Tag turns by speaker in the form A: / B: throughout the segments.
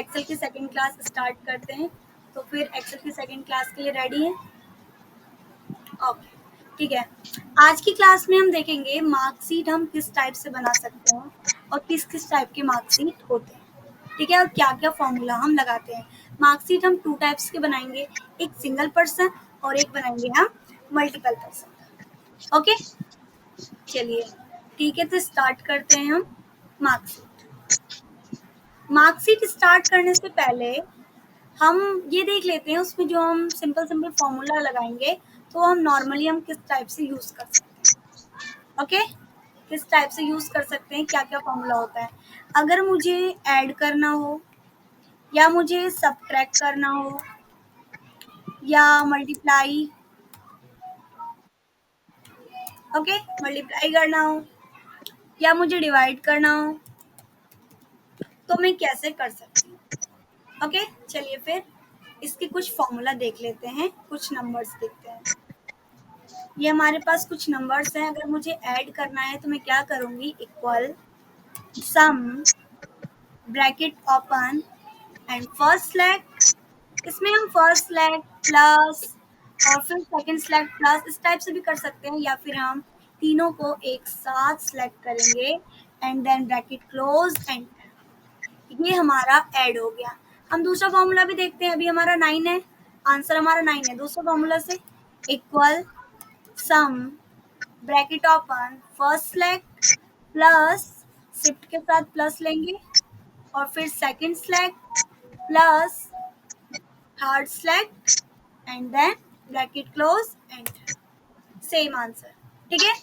A: Excel की second class start करते हैं। तो फिर एक्सेल की सेकंड क्लास के लिए रेडी हैं? ओके, ठीक है। आज की क्लास में हम देखेंगे मार्कशीट हम किस टाइप से बना सकते हैं और किस किस टाइप के मार्कशीट होते हैं, ठीक है, और क्या क्या फॉर्मूला हम लगाते हैं। मार्कशीट हम 2 टाइप्स के बनाएंगे, एक सिंगल पर्सन और एक बनाएंगे हम मल्टीपल पर्सन। ओके, चलिए ठीक है, तो स्टार्ट करते हैं हम मार्कशीट। मार्कशीट स्टार्ट करने से पहले हम ये देख लेते हैं उसमें जो हम सिंपल सिंपल फॉर्मूला लगाएंगे तो हम नॉर्मली हम किस टाइप से यूज कर सकते हैं। ओके, किस टाइप से यूज कर सकते हैं, क्या क्या फॉर्मूला होता है। अगर मुझे ऐड करना हो या मुझे सबट्रैक्ट करना हो या मल्टीप्लाई, ओके, मल्टीप्लाई करना हो या मुझे डिवाइड करना हो तो मैं कैसे कर सकती हूँ। ओके, चलिए फिर इसके कुछ फॉर्मूला देख लेते हैं, कुछ नंबर्स देखते हैं। ये हमारे पास कुछ नंबर्स हैं, अगर मुझे ऐड करना है तो मैं क्या करूँगी, equal sum bracket open and first slash, इसमें हम फर्स्ट स्लैश प्लस और फिर सेकंड स्लैश प्लस इस टाइप से भी कर सकते हैं, या फिर हम तीनों को एक साथ सेलेक्ट करेंगे and then bracket close and ये हमारा ऐड हो गया। हम दूसरा फॉर्मूला भी देखते हैं, अभी हमारा 9 है, आंसर हमारा 9 है। दूसरा फॉर्मूला से equal sum bracket open first slash plus shift के साथ प्लस लेंगे और फिर second slash plus third slash and then bracket close and same answer, ठीक है।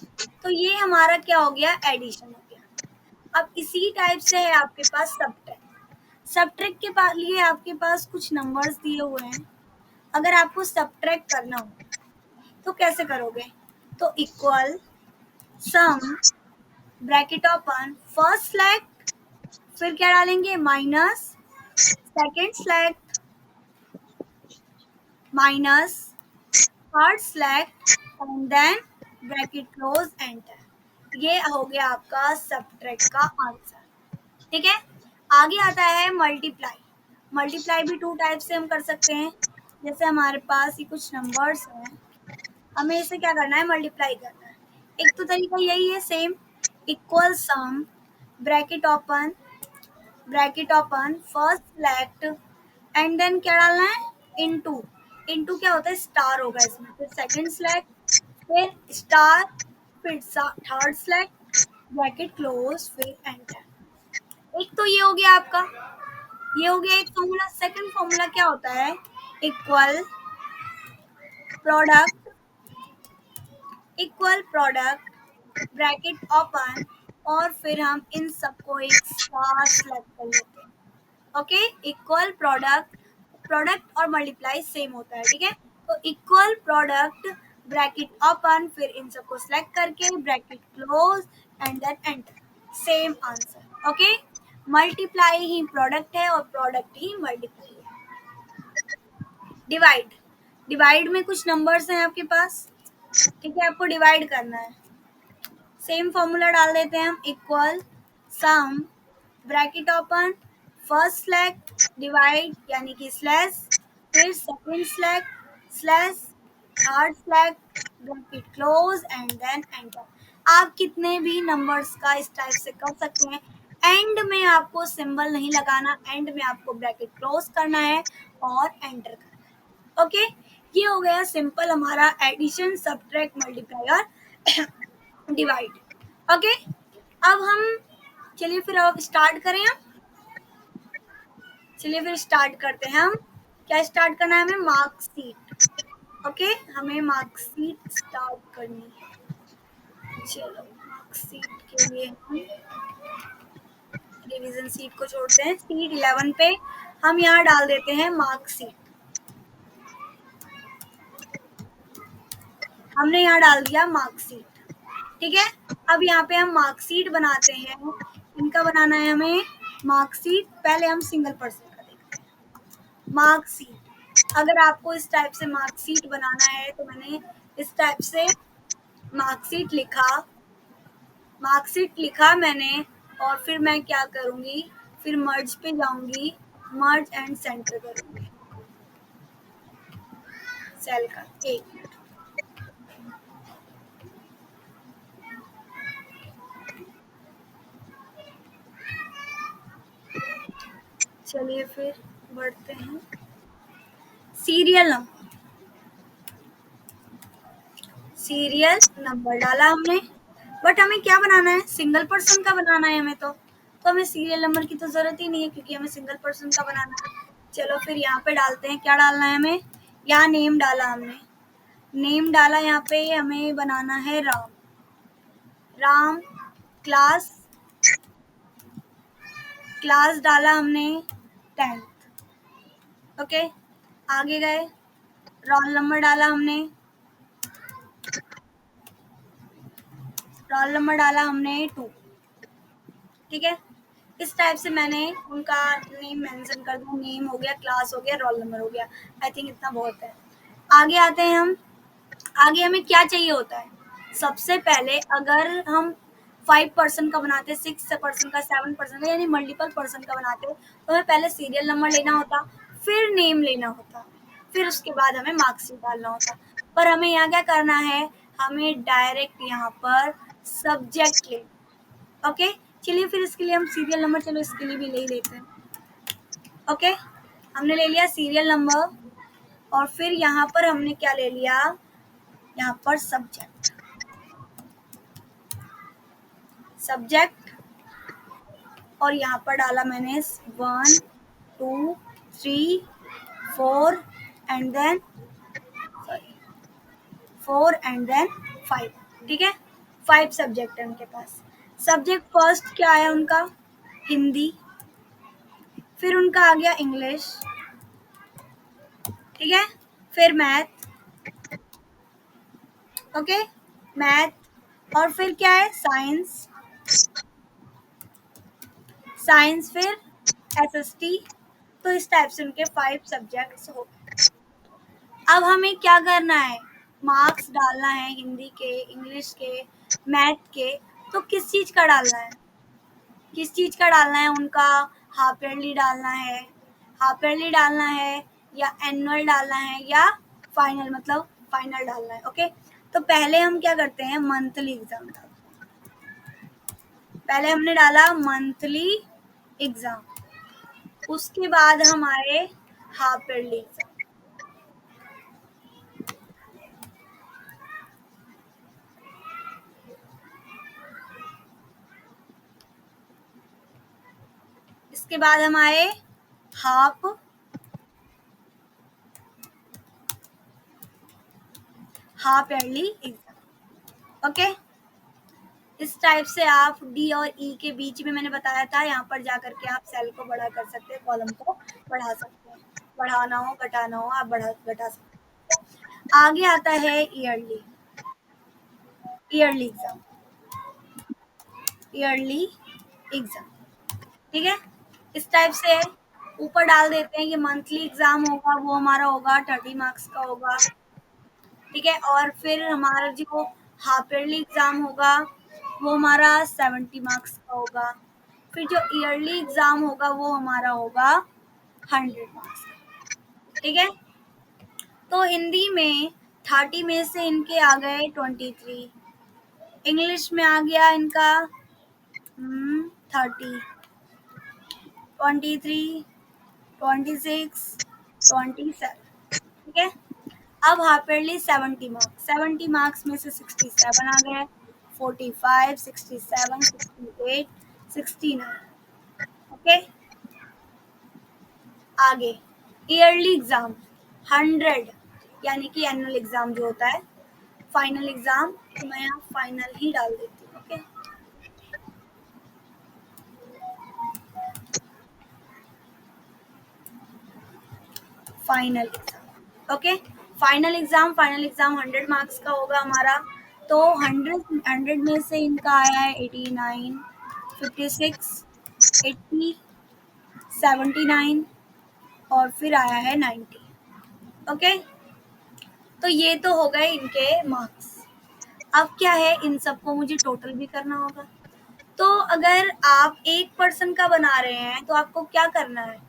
A: तो ये हमारा क्या हो गया, एडिशन हो गया। अब इसी टाइप से है आपके पास सबट्रैक्ट। सबट्रैक्ट के लिए आपके पास कुछ नंबर्स दिए हुए हैं, अगर आपको सबट्रैक्ट करना हो तो कैसे करोगे, तो equal sum bracket open first slash फिर क्या डालेंगे, minus second slash minus third slash and then bracket close enter. ये हो गया आपका सबट्रैक्ट का आंसर, ठीक है। आगे आता है मल्टीप्लाई। मल्टीप्लाई भी 2 टाइप से हम कर सकते हैं। जैसे हमारे पास ये कुछ नंबर्स हैं, हमें इसे क्या करना है, मल्टीप्लाई करना है। एक तो तरीका यही है same, equal sum bracket open first select and then क्या डालना है, इनटू। इनटू क्या होता है, स्टार होगा इसमें, फिर सेकंड सेलेक्ट फिर स्टार फिर थर्ड सेलेक्ट ब्रैकेट क्लोज फिर एंटर। एक तो ये हो गया आपका, ये हो गया एक फॉर्मूला। सेकंड फॉर्मूला क्या होता है, इक्वल प्रोडक्ट ब्रैकेट ओपन और फिर हम इन सबको एक साथ सेलेक्ट कर लेते हैं। ओके, इक्वल प्रोडक्ट और मल्टीप्लाई सेम होता है, ठीक है। तो इक्वल प्रोडक्ट ब्रैकेट ओपन फिर इन सबको सेलेक्ट करके bracket close and then enter, same answer. Okay, multiply ही प्रोडक्ट है और प्रोडक्ट ही मल्टीप्लाई है। डिवाइड, डिवाइड में कुछ नंबर्स हैं आपके पास, ठीक है, आपको डिवाइड करना है। सेम फॉर्मूला डाल देते हैं हम, equal sum bracket open first slash divide यानी कि स्लैश फिर second slash slash third slash bracket close and then enter. आप कितने भी नंबर्स का इस टाइप से कर सकते हैं। एंड में आपको सिंबल नहीं लगाना, एंड में आपको ब्रैकेट क्लोज करना है और एंटर करना है। ओके, ये हो गया सिंपल हमारा एडिशन सबट्रैक्ट मल्टीप्लाई और डिवाइड। ओके, अब हम चलिए फिर अब स्टार्ट करें हम। चलिए फिर स्टार्ट करते हैं हम। क्या स्टार्ट करना है हमें, मार्कशीट। ओके, हमें मार्कशीट स्टार्ट करनी है। चलो मार्कशीट के लिए हम रिवीजन सीट को छोड़ते हैं, सीट 11 पे हम यहाँ डाल देते हैं मार्कशीट। हमने यहाँ डाल दिया मार्कशीट, ठीक है। अब यहाँ पे हम मार्कशीट बनाते हैं, इनका बनाना है हमें मार्कशीट। पहले हम सिंगल पर्सन का देखते हैं। मार्कशीट, अगर आपको इस टाइप से मार्कशीट बनाना है तो मैंने इस टाइप से मार्कशीट लिखा मैंने, और फिर मैं क्या करूँगी, फिर मर्ज पे जाऊँगी मर्ज एंड सेंटर करूंगी सेल का। एक मिनट, चलिए फिर बढ़ते हैं। सीरियल नंबर, सीरियल नंबर डाला हमने, बट हमें क्या बनाना है, सिंगल पर्सन का बनाना है हमें तो हमें सीरियल नंबर की तो जरूरत ही नहीं है क्योंकि हमें सिंगल पर्सन का बनाना है। चलो फिर यहाँ पे डालते हैं, क्या डालना है हमें, यहाँ नेम डाला हमने, नेम डाला, यहाँ पे हमें बनाना है राम, राम, क्लास, क्लास डाला हमने 10th। ओके, आगे गए, रोल नंबर डाला हमने, रोल नंबर डाला हमने 2। ठीक है, इस टाइप से मैंने उनका नेम मेंशन कर दिया, नेम हो गया, क्लास हो गया, रोल नंबर हो गया। आई थिंक इतना बहुत है। आगे आते हैं हम, आगे हमें क्या चाहिए होता है, सबसे पहले अगर हम 5 पर्सन का बनाते, 6 पर्सन का, 7 पर्सन का, यानी मल्टीपल पर्सन का बनाते तो हमें पहले सीरियल नंबर लेना होता, फिर नेम लेना होता, फिर उसके बाद हमें मार्कशीट डालना होता। पर हमें यहाँ क्या करना है, हमें डायरेक्ट यहाँ पर सब्जेक्ट ले। ओके, चलिए फिर इसके लिए हम सीरियल नंबर, चलो इसके लिए भी ले ही लेते हैं। ओके, हमने ले लिया सीरियल नंबर, और फिर यहाँ पर हमने क्या ले लिया, यहाँ पर सब्जेक्ट, सब्जेक्ट, और यहाँ पर डाला मैंने 1 2 3 4 and then, sorry, 4 and then 5। ठीक है, 5 सब्जेक्ट है उनके पास। सब्जेक्ट फर्स्ट क्या है उनका, हिंदी, फिर उनका आ गया इंग्लिश, ठीक है, फिर मैथ, ओके, मैथ, और फिर क्या है, साइंस, साइंस, फिर एसएसटी। तो इस टाइप से उनके 5 सब्जेक्ट्स हो गए। अब हमें क्या करना है, मार्क्स डालना है हिंदी के, इंग्लिश के, मैथ के। तो किस चीज का डालना है, किस चीज का डालना है, उनका हाफ ईयरली डालना है, हाफ ईयरली डालना है, या एनुअल डालना है, या फाइनल, मतलब फाइनल डालना है। ओके, तो पहले हम क्या करते हैं, मंथली एग्जाम डालते हैं। पहले हमने डाला मंथली एग्जाम, उसके बाद हम आए हाफ ईयरली एग्जाम। इसके बाद हम आए half half yearly exam. Okay, इस टाइप से आप डी और ई के बीच में, मैंने बताया था, यहाँ पर जाकर के आप सेल को बड़ा कर सकते हैं, कॉलम को बढ़ा सकते हैं, बढ़ाना हो घटाना हो आप बढ़ा घटा सकते हैं। आगे आता है yearly, yearly exam, yearly exam. ठीक है, इस टाइप से ऊपर डाल देते हैं कि मंथली एग्जाम होगा, वो हमारा होगा 30 मार्क्स का होगा। ठीक है, और फिर हमारा जो हाफ ईयरली एग्जाम होगा वो हमारा 70 मार्क्स का होगा। फिर जो ईयरली एग्जाम होगा वो हमारा होगा 100 मार्क्स का। ठीक है, तो हिंदी में 30 में से इनके आ गए 23, इंग्लिश में आ गया इनका 30, 23, 26, 27। ठीक है, अब हाफ ईयरली 70 मार्क्स, 70 मार्क्स में से 67 आ गए, 45, 67, 68, 69। ओके, आगे ईयरली एग्जाम 100, यानी कि एनुअल एग्जाम जो होता है, फाइनल एग्जाम, तो मैं यहाँ फाइनल ही डाल देती हूँ। Okay, final exam. Okay, final exam, final exam 100 marks का होगा हमारा। तो 100 में से इनका आया है 89, 56, 80, 79, और फिर आया है 90। ओके, तो ये तो हो गए इनके मार्क्स। अब क्या है, इन सबको मुझे टोटल भी करना होगा। तो अगर आप 1 पर्सन का बना रहे हैं तो आपको क्या करना है,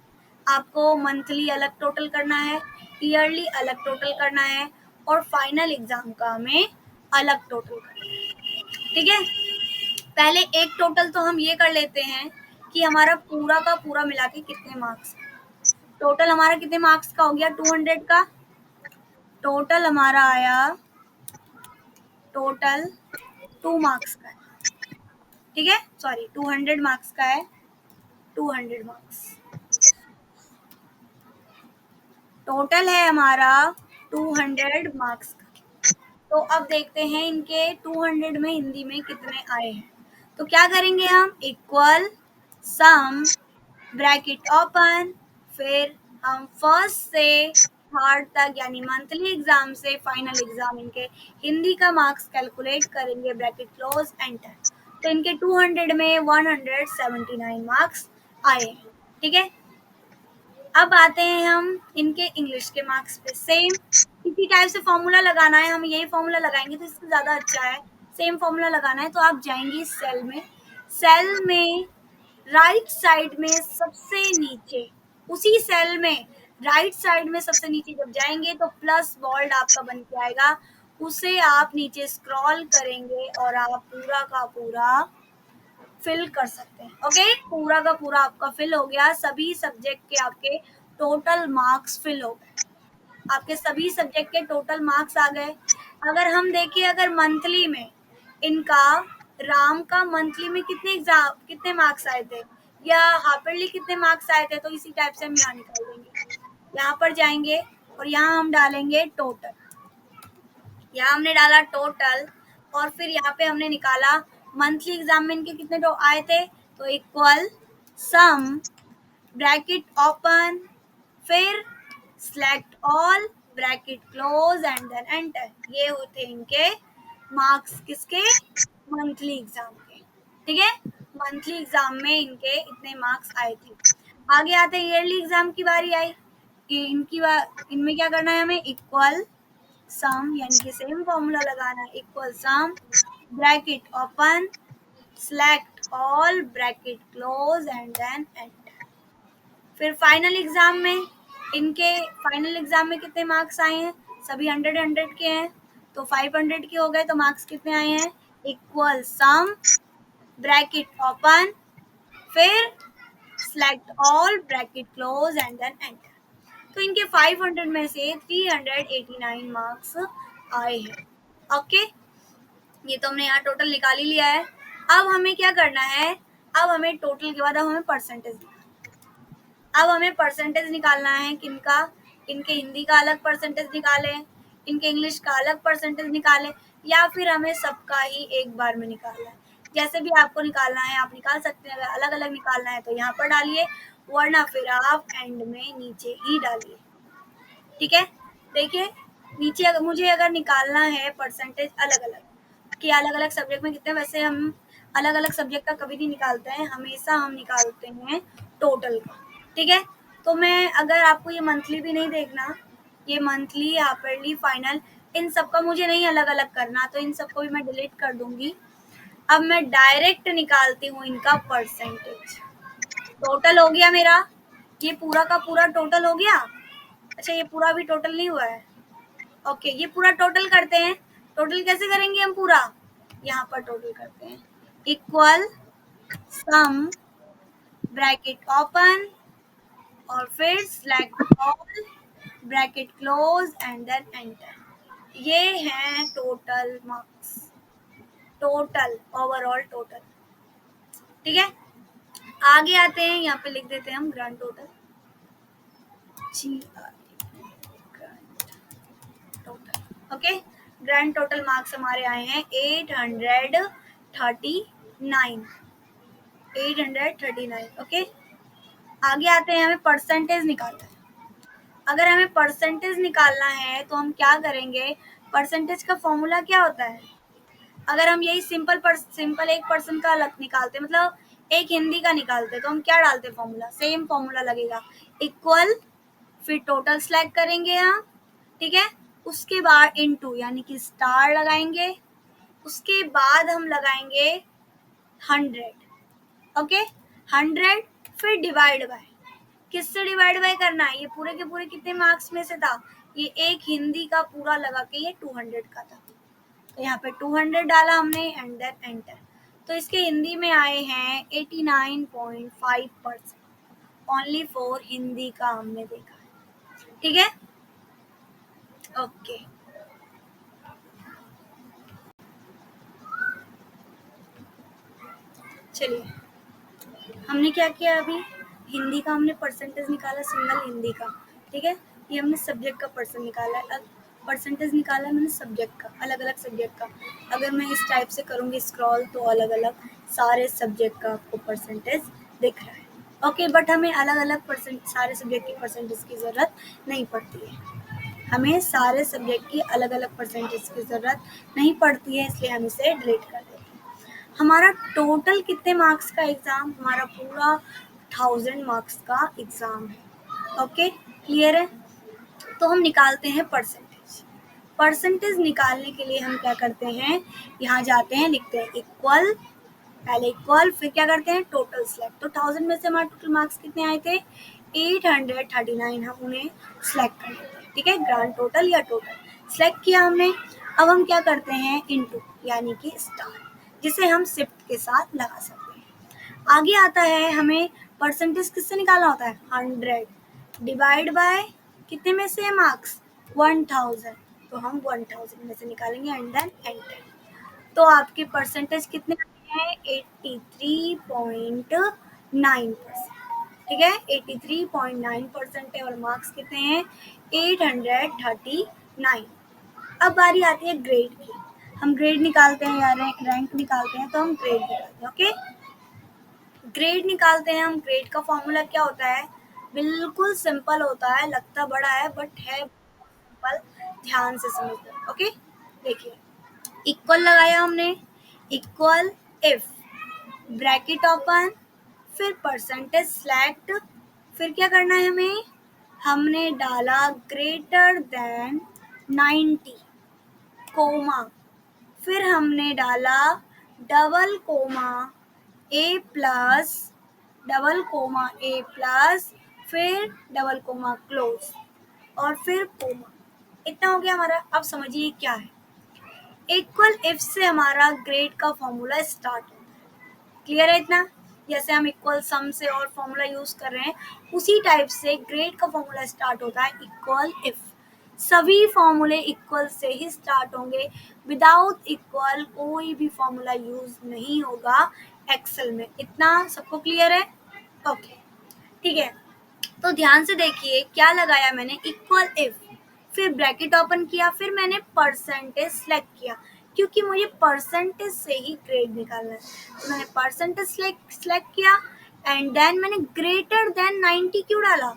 A: आपको मंथली अलग टोटल करना है, ईयरली अलग टोटल करना है और फाइनल एग्जाम का हमें अलग टोटल करना है। ठीक है, पहले एक टोटल तो हम ये कर लेते हैं कि हमारा पूरा का पूरा मिला के कितने मार्क्स। टोटल हमारा कितने मार्क्स का हो गया? 200 का। टोटल हमारा आया, टोटल 2 मार्क्स का है। ठीक है, सॉरी 200 मार्क्स का है, 200 मार्क्स टोटल है हमारा, 200 मार्क्स का। तो अब देखते हैं इनके 200 में हिंदी में कितने आए हैं। तो क्या करेंगे हम? इक्वल सम ब्रैकेट ओपन, फिर हम फर्स्ट से थर्ड तक यानी मंथली एग्जाम से फाइनल एग्जाम इनके हिंदी का मार्क्स कैलकुलेट करेंगे, ब्रैकेट क्लोज एंटर। तो इनके 200 में 179 मार्क्स आए हैं। ठीक है, अब आते हैं हम इनके इंग्लिश के मार्क्स पे। सेम इसी टाइप से फॉर्मूला लगाना है, हम यही फॉर्मूला लगाएंगे तो इससे ज़्यादा अच्छा है। सेम फॉर्मूला लगाना है तो आप जाएंगे सेल में, सेल में राइट साइड में सबसे नीचे, उसी सेल में राइट साइड में सबसे नीचे जब जाएंगे तो प्लस बोल्ड आपका बन के आएगा, उसे आप नीचे स्क्रॉल करेंगे और आप पूरा का पूरा फिल कर सकते हैं। ओके, पूरा का पूरा आपका फिल हो गया, सभी सब्जेक्ट के आपके टोटल मार्क्स फिल हो गए, आपके सभी सब्जेक्ट के टोटल मार्क्स आ गए। अगर हम देखिए, अगर मंथली में इनका राम का मंथली में कितने एग्जाम कितने मार्क्स आए थे या हाफिली कितने मार्क्स आए थे, तो इसी टाइप से हम यहाँ निकाल देंगे। यहाँ पर जाएंगे और यहाँ हम डालेंगे टोटल, यहाँ हमने डाला टोटल और फिर यहाँ पे हमने निकाला मंथली एग्जाम में इनके कितने आए थे, तो इक्वल सम ब्रैकेट ओपन, फिर select all bracket close and then enter. ये होते इनके मार्क्स किसके? मंथली एग्जाम के। ठीक है, मंथली एग्जाम में इनके इतने मार्क्स आए थे। आगे आते हैं ईयरली एग्जाम की बारी आई कि इनमें क्या करना है हमें? इक्वल सम यानी कि सेम फॉर्मूला लगाना है, equal sum bracket open, select all bracket close and then enter. फिर फाइनल एग्जाम में इनके फाइनल एग्जाम में कितने मार्क्स आए हैं? सभी 100 के हैं, तो 500 के हो गए, तो मार्क्स कितने आए हैं? इक्वल सम ब्रैकेट ओपन, फिर select all bracket close and then enter. तो इनके 500 में से 389 मार्क्स आए हैं। ओके, ये तो हमने यहाँ टोटल निकाल ही लिया है। अब हमें क्या करना है? अब हमें टोटल के बाद अब हमें परसेंटेज, अब हमें परसेंटेज निकालना है किनका? इनके हिंदी का अलग परसेंटेज निकालें, इनके इंग्लिश का अलग परसेंटेज निकालें, या फिर हमें सबका ही एक बार में निकालना है। जैसे भी आपको निकालना है आप निकाल सकते हैं। अगर अलग अलग निकालना है तो यहाँ पर डालिए, वरना फिर आप एंड में नीचे ही डालिए। ठीक है, देखिए नीचे अगर मुझे निकालना है परसेंटेज अलग अलग कि अलग अलग सब्जेक्ट में कितने, वैसे हम अलग अलग सब्जेक्ट का कभी नहीं निकालते हैं, हमेशा हम निकालते हैं टोटल का। ठीक है, तो मैं अगर आपको ये मंथली भी नहीं देखना, ये मंथली हाफिली फाइनल इन सब का मुझे नहीं अलग अलग करना, तो इन सबको भी मैं डिलीट कर दूंगी। अब मैं डायरेक्ट निकालती हूँ इनका परसेंटेज। टोटल हो गया मेरा, ये पूरा का पूरा टोटल हो गया। अच्छा, ये पूरा भी टोटल नहीं हुआ है। ओके, ये पूरा टोटल करते हैं। टोटल कैसे करेंगे हम? पूरा यहाँ पर टोटल करते हैं, इक्वल सम ब्रैकेट ओपन और फिर select all bracket close and then enter. ये हैं total marks, total overall total. ठीक है, आगे आते हैं, यहाँ पे लिख देते हैं हम grand total, total. Okay, grand total marks हमारे आए हैं 839, 839। ओके, आगे आते हैं, हमें परसेंटेज निकालना है। अगर हमें परसेंटेज निकालना है तो हम क्या करेंगे? परसेंटेज का फॉर्मूला क्या होता है? अगर हम यही सिंपल एक पर्सन का निकालते, मतलब एक हिंदी का निकालते, तो हम क्या डालते? फॉर्मूला, सेम फॉर्मूला लगेगा, इक्वल, फिर टोटल सेलेक्ट करेंगे हम। ठीक है, उसके बाद इनटू यानी कि स्टार लगाएंगे, उसके बाद हम लगाएंगे 100। ओके, 100 फिर डिवाइड बाय, किससे डिवाइड बाय करना है? ये पूरे के पूरे कितने मार्क्स में से था? ये एक हिंदी का पूरा लगा के ये 200 का था, तो यहाँ पे 200 डाला हमने एंड देन एंटर। तो इसके हिंदी में आए हैं 89.5%, ओनली फॉर हिंदी का हमने देखा है। ठीक है, ओके। चलिए, हमने क्या किया अभी? हिंदी का हमने परसेंटेज निकाला, सिंगल हिंदी का। ठीक है, ये हमने सब्जेक्ट का परसेंटेज निकाला है मैंने सब्जेक्ट का, अलग अलग सब्जेक्ट का। अगर मैं इस टाइप से करूँगी स्क्रॉल तो अलग अलग सारे सब्जेक्ट का आपको परसेंटेज दिख रहा है। ओके, बट हमें अलग अलग सारे सब्जेक्ट की परसेंटेज की ज़रूरत नहीं पड़ती है। हमें सारे सब्जेक्ट की अलग अलग परसेंटेज की ज़रूरत नहीं पड़ती है, इसलिए हम इसे डिलीट कर देते हैं। हमारा टोटल कितने मार्क्स का एग्ज़ाम? हमारा पूरा 1000 मार्क्स का एग्ज़ाम है। ओके, क्लियर है? तो हम निकालते हैं परसेंटेज। परसेंटेज निकालने के लिए हम क्या करते हैं, यहाँ जाते हैं, लिखते हैं इक्वल, पहले इक्वल, फिर क्या करते हैं टोटल सेलेक्ट। तो 1000 में से हमारे टोटल मार्क्स कितने आए थे? 839, हम उन्हें सेलेक्ट कर लेते हैं। ठीक है, ग्रांड टोटल या टोटल सेलेक्ट किया हमने। अब हम क्या करते हैं, इनटू यानी कि स्टार, जिसे हम शिफ्ट के साथ लगा सकते हैं। आगे आता है हमें परसेंटेज किससे निकालना होता है? 100 डिवाइड बाय कितने में से मार्क्स? 1000, तो हम 1000 में से निकालेंगे एंड देन एंटर। तो आपके परसेंटेज कितने हैं? 83.9%। ठीक है, 83.9% है और मार्क्स कितने हैं? 839। अब बारी आती है ग्रेड की। हम ग्रेड निकालते हैं या रैंक निकालते हैं, तो हम ग्रेड निकालते हैं। ओके, ग्रेड निकालते हैं हम। ग्रेड का फॉर्मूला क्या होता है? बिल्कुल सिंपल होता है, लगता बड़ा है बट है सिंपल, ध्यान से समझना। ओके, देखिए, इक्वल लगाया हमने, इक्वल इफ, ब्रैकेट ओपन, फिर परसेंटेज सेलेक्ट, फिर क्या करना है हमें? हमने डाला ग्रेटर देन 90 कोमा, फिर हमने डाला डबल कोमा ए प्लस, डबल कोमा ए प्लस, फिर डबल कोमा क्लोज और फिर कोमा। इतना हो गया हमारा। अब समझिए क्या है, इक्वल इफ से हमारा ग्रेड का फॉर्मूला स्टार्ट होता है। क्लियर है इतना? जैसे हम इक्वल सम से और फॉर्मूला यूज कर रहे हैं, उसी टाइप से ग्रेड का फॉर्मूला स्टार्ट होता है इक्वल इफ। सभी फॉर्मूले इक्वल से ही स्टार्ट होंगे, विदाउट इक्वल कोई भी फॉर्मूला यूज नहीं होगा एक्सेल में। इतना सबको क्लियर है? ओके, ठीक है। तो ध्यान से देखिए क्या लगाया मैंने, इक्वल इफ, फिर ब्रैकेट ओपन किया, फिर मैंने परसेंटेज सेलेक्ट किया, क्योंकि मुझे परसेंटेज से ही ग्रेड निकालना है। तो मैंने परसेंटेज सेलेक्ट किया एंड देन मैंने ग्रेटर देन 90 क्यों डाला?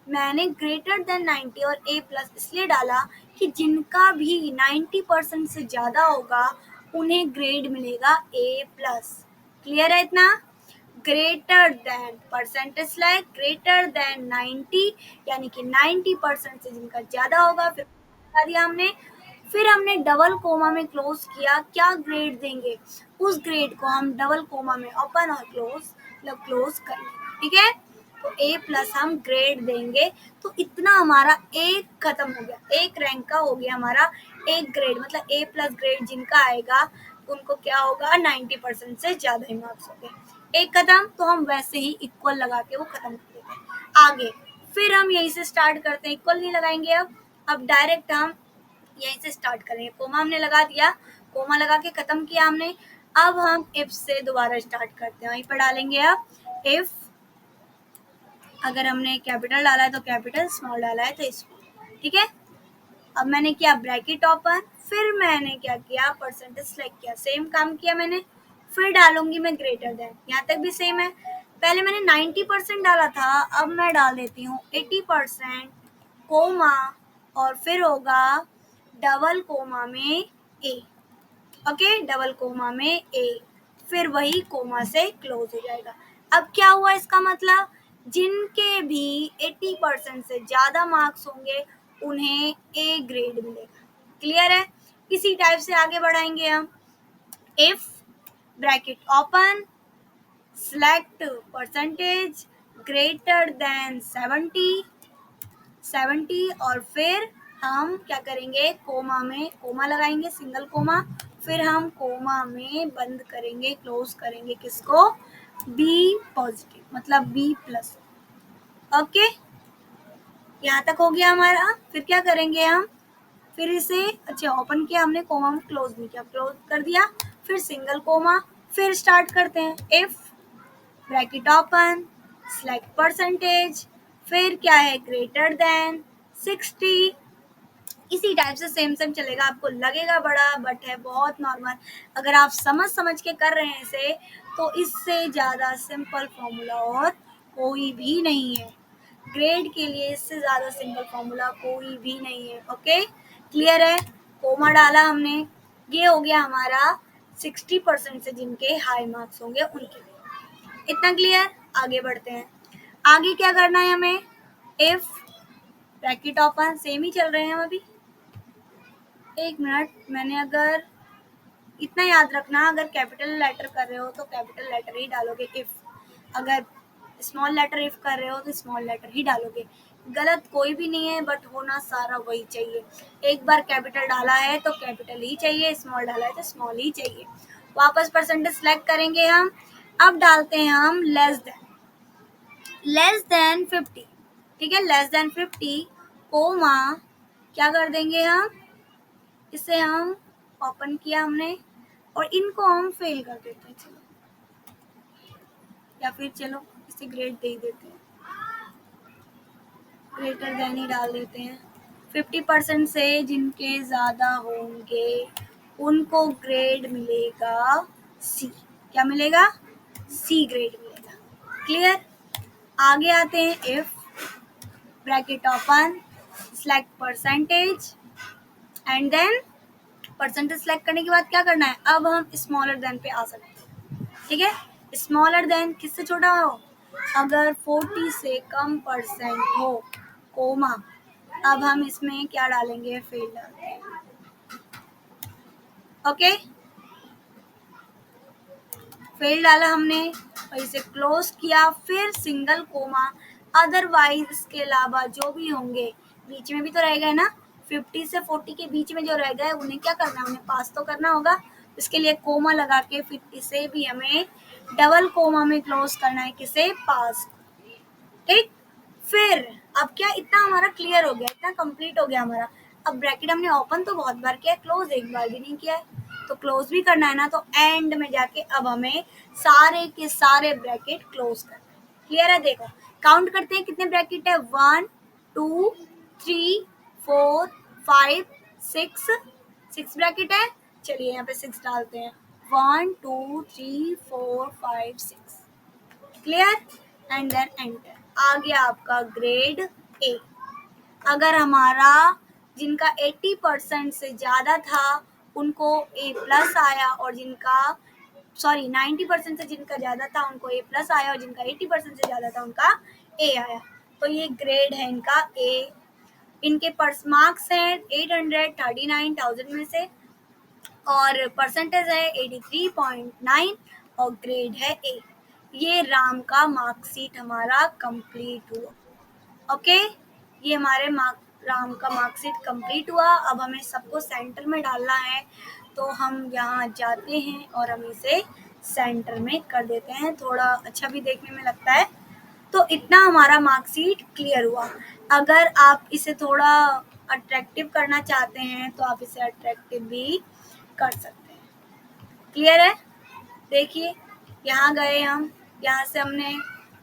A: मैंने ग्रेटर देन 90 और ए प्लस इसलिए डाला कि जिनका भी 90% से ज़्यादा होगा उन्हें ग्रेड मिलेगा ए प्लस। क्लियर है इतना? Greater than, percentage select, greater than 90 यानी कि 90% से जिनका ज़्यादा होगा, फिर बता दिया हमने। फिर हमने डबल कोमा में क्लोज किया, क्या ग्रेड देंगे उस ग्रेड को हम डबल कोमा में ओपन और क्लोज, मतलब क्लोज कर लेंगे। ठीक है, तो ए प्लस हम ग्रेड देंगे। तो इतना हमारा एक खत्म हो गया, एक रैंक का हो गया हमारा एक ग्रेड, मतलब ए प्लस ग्रेड जिनका आएगा उनको क्या होगा? 90% से ज़्यादा ही मार्क्स हो गए। एक खत्म, तो हम वैसे ही इक्वल लगा के वो खत्म कर देते हैं। आगे फिर हम यहीं से स्टार्ट करते हैं, इक्वल नहीं लगाएंगे अब डायरेक्ट हम यहीं से स्टार्ट करेंगे। कोमा हमने लगा दिया, कोमा लगा के खत्म किया हमने। अब हम इफ से दोबारा स्टार्ट करते हैं, वहीं पर डालेंगे अब इफ, अगर हमने कैपिटल डाला है तो कैपिटल, स्मॉल डाला है तो स्मॉल। ठीक है, अब मैंने किया ब्रैकेट ओपन, फिर मैंने क्या किया? परसेंटेज सेलेक्ट किया, सेम काम किया मैंने। फिर डालूंगी मैं ग्रेटर देन, यहाँ तक भी सेम है। पहले मैंने 90% डाला था, अब मैं डाल देती हूँ 80%, कोमा और फिर होगा डबल कोमा में ए। ओके, डबल कोमा में ए, फिर वही कोमा से क्लोज हो जाएगा। अब क्या हुआ इसका मतलब? जिनके भी 80% से ज़्यादा मार्क्स होंगे उन्हें ए ग्रेड मिलेगा। क्लियर है? इसी टाइप से आगे बढ़ाएंगे हम। If, bracket open, select percentage, greater than 70 और फिर हम क्या करेंगे, कोमा लगाएंगे, सिंगल कोमा, फिर हम कोमा में बंद करेंगे, क्लोज करेंगे किसको, बी पॉजिटिव मतलब बी प्लस। ओके, यहाँ तक हो गया हमारा। फिर क्या करेंगे हम, फिर इसे अच्छा ओपन किया हमने, कोमा में क्लोज नहीं किया, क्लोज कर दिया, फिर सिंगल कोमा, फिर स्टार्ट करते हैं। If bracket open, select percentage, फिर क्या है ग्रेटर देन 60। इसी टाइप से सेम सेम चलेगा, आपको लगेगा बड़ा बट है बहुत नॉर्मल। अगर आप समझ के कर रहे हैं इसे, तो इससे ज़्यादा सिंपल फॉर्मूला और कोई भी नहीं है। ग्रेड के लिए इससे ज़्यादा सिंपल फॉर्मूला कोई भी नहीं है। ओके, क्लियर है। कोमा डाला हमने, ये हो गया हमारा 60% से जिनके हाई मार्क्स होंगे उनके लिए। इतना क्लियर। आगे बढ़ते हैं। आगे क्या करना है हमें, इफ ब्रैकेट ओपन, सेम ही चल रहे हैं हम अभी। एक मिनट, मैंने अगर इतना याद रखना, अगर कैपिटल लेटर कर रहे हो तो कैपिटल लेटर ही डालोगे इफ, अगर स्मॉल लेटर इफ कर रहे हो तो स्मॉल लेटर ही डालोगे। गलत कोई भी नहीं है, बट होना सारा वही चाहिए। एक बार कैपिटल डाला है तो कैपिटल ही चाहिए, स्मॉल डाला है तो स्मॉल ही चाहिए। वापस परसेंटेज सेलेक्ट करेंगे हम। अब डालते हैं हम लेस देन 50। ठीक है, लेस देन 50 कोमा, क्या कर देंगे हम, इसे हम ओपन किया हमने और इनको हम फेल कर देते हैं। चलो, या फिर चलो इसे ग्रेड दे ही देते हैं, ग्रेटर देन ही डाल देते हैं। 50% से जिनके ज़्यादा होंगे उनको ग्रेड मिलेगा सी। क्या मिलेगा, सी ग्रेड मिलेगा। क्लियर। आगे आते हैं। If bracket open, select percentage and then percentage select करने के बाद क्या करना है, अब हम स्मॉलर देन पे आ सकते हैं। ठीक है, स्मॉलर देन किससे छोटा हो, अगर 40 से कम परसेंट हो, कोमा, अब हम इसमें क्या डालेंगे, फेल डालते हैं। ओके, फेल डाला हमने और इसे क्लोज किया, फिर सिंगल कोमा। अदरवाइज इसके अलावा जो भी होंगे, बीच में भी तो रह गए ना, 50 से 40 के बीच में जो रह गए उन्हें क्या करना है, उन्हें पास तो करना होगा। इसके लिए कोमा लगा के फिर इसे भी हमें डबल कोमा में क्लोज करना है, किसे, पास। ठीक, फिर अब क्या, इतना हमारा क्लियर हो गया, इतना कंप्लीट हो गया हमारा। अब ब्रैकेट हमने ओपन तो बहुत बार किया है, क्लोज एक बार भी नहीं किया है, तो क्लोज भी करना है ना, तो एंड में जाके अब हमें सारे के सारे ब्रैकेट क्लोज करना है। क्लियर है। देखो काउंट करते हैं कितने ब्रैकेट है, 1 2 3 4 5 6, 6 ब्रैकेट है। चलिए यहाँ पे 6 डालते हैं, 1 2 3 4 5 6। Clear, and then enter. आ गया आपका ग्रेड ए। अगर हमारा जिनका 80% से ज़्यादा था उनको ए प्लस आया, और जिनका 90% से जिनका ज़्यादा था उनको ए प्लस आया, और जिनका 80% से ज़्यादा था उनका ए आया, तो ये ग्रेड है इनका ए। इनके मार्क्स हैं 839,000 में से, और परसेंटेज है 83.9 और ग्रेड है ए। ये राम का मार्कशीट हमारा कंप्लीट हुआ। ओके, ये हमारे राम का मार्कशीट कंप्लीट हुआ। अब हमें सबको सेंटर में डालना है, तो हम यहाँ जाते हैं और हम इसे सेंटर में कर देते हैं, थोड़ा अच्छा भी देखने में लगता है। तो इतना हमारा मार्कशीट क्लियर हुआ। अगर आप इसे थोड़ा अट्रैक्टिव करना चाहते हैं तो आप इसे अट्रैक्टिव भी कर सकते हैं। क्लियर है। देखिए यहाँ गए हम, यहाँ से हमने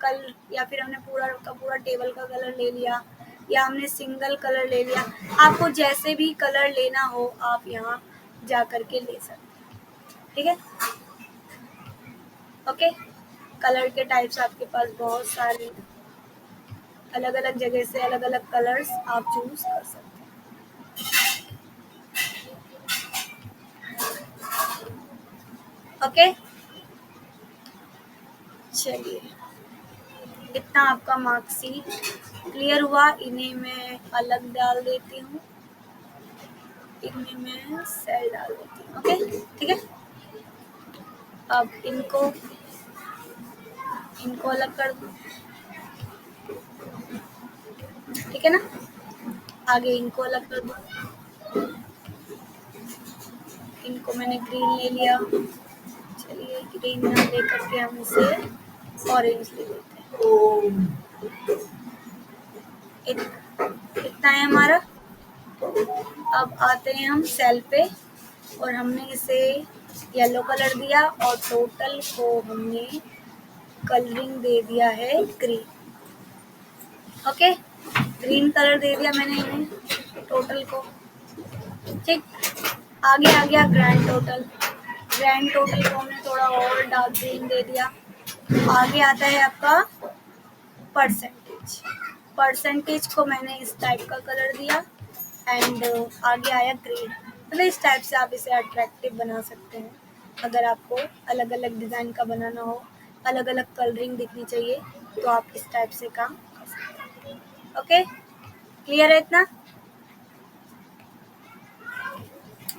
A: कलर, या फिर हमने पूरा का पूरा टेबल का कलर ले लिया, या हमने सिंगल कलर ले लिया। आपको जैसे भी कलर लेना हो आप यहाँ जा करके ले सकते हैं। ठीक है। ओके, कलर के टाइप्स आपके पास बहुत सारे, अलग अलग जगह से अलग अलग कलर्स आप चूज कर सकते हैं। ओके, चलिए इतना आपका मार्कशीट क्लियर हुआ। इन्हें मैं अलग डाल देती हूँ, इनमें मैं सेल डाल देती हूँ। ओके, ठीक है। अब इनको अलग कर दूँ। ठीक है ना। आगे इनको अलग कर दो, इनको मैंने ग्रीन ले लिया। चलिए ग्रीन ना लेकर के हम इसे ऑरेंज ले लेते हैं। इतना है हमारा। अब आते हैं हम सेल पे और हमने इसे येलो कलर दिया और टोटल को हमने कलरिंग दे दिया है ग्रीन। ओके, ग्रीन कलर दे दिया मैंने इन्हें टोटल को। ठीक, आगे आ गया ग्रैंड टोटल। ग्रैंड टोटल को हमने थोड़ा और डार्क ग्रीन दे दिया। आगे आता है आपका परसेंटेज। परसेंटेज को मैंने इस टाइप का कलर दिया एंड आगे आया ग्रीन। मतलब इस टाइप से आप इसे अट्रैक्टिव बना सकते हैं। अगर आपको अलग अलग डिज़ाइन का बनाना हो, अलग अलग कलरिंग दिखनी चाहिए, तो आप इस टाइप से काम कर सकते हैं। ओके, क्लियर है इतना?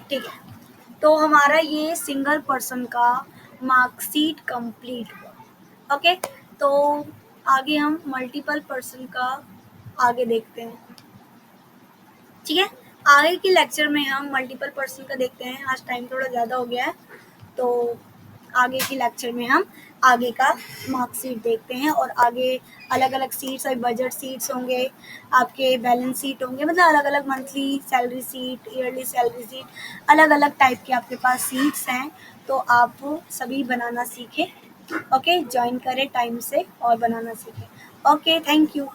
A: ठीक है, तो हमारा ये सिंगल पर्सन का मार्कशीट कंप्लीट हुआ। ओके, तो आगे हम मल्टीपल पर्सन का आगे देखते हैं। ठीक है, आगे के लेक्चर में हम मल्टीपल पर्सन का देखते हैं। आज टाइम थोड़ा ज़्यादा हो गया है, तो आगे के लेक्चर में हम आगे का मार्कशीट देखते हैं और आगे अलग अलग सीट्स और बजट सीट्स होंगे, आपके बैलेंस सीट होंगे, मतलब अलग अलग monthly salary seat, yearly salary seat, अलग अलग टाइप के आपके पास सीट्स हैं। तो आप सभी बनाना सीखें। ओके, ज्वाइन करें टाइम से और बनाना सीखें। Okay, thank you.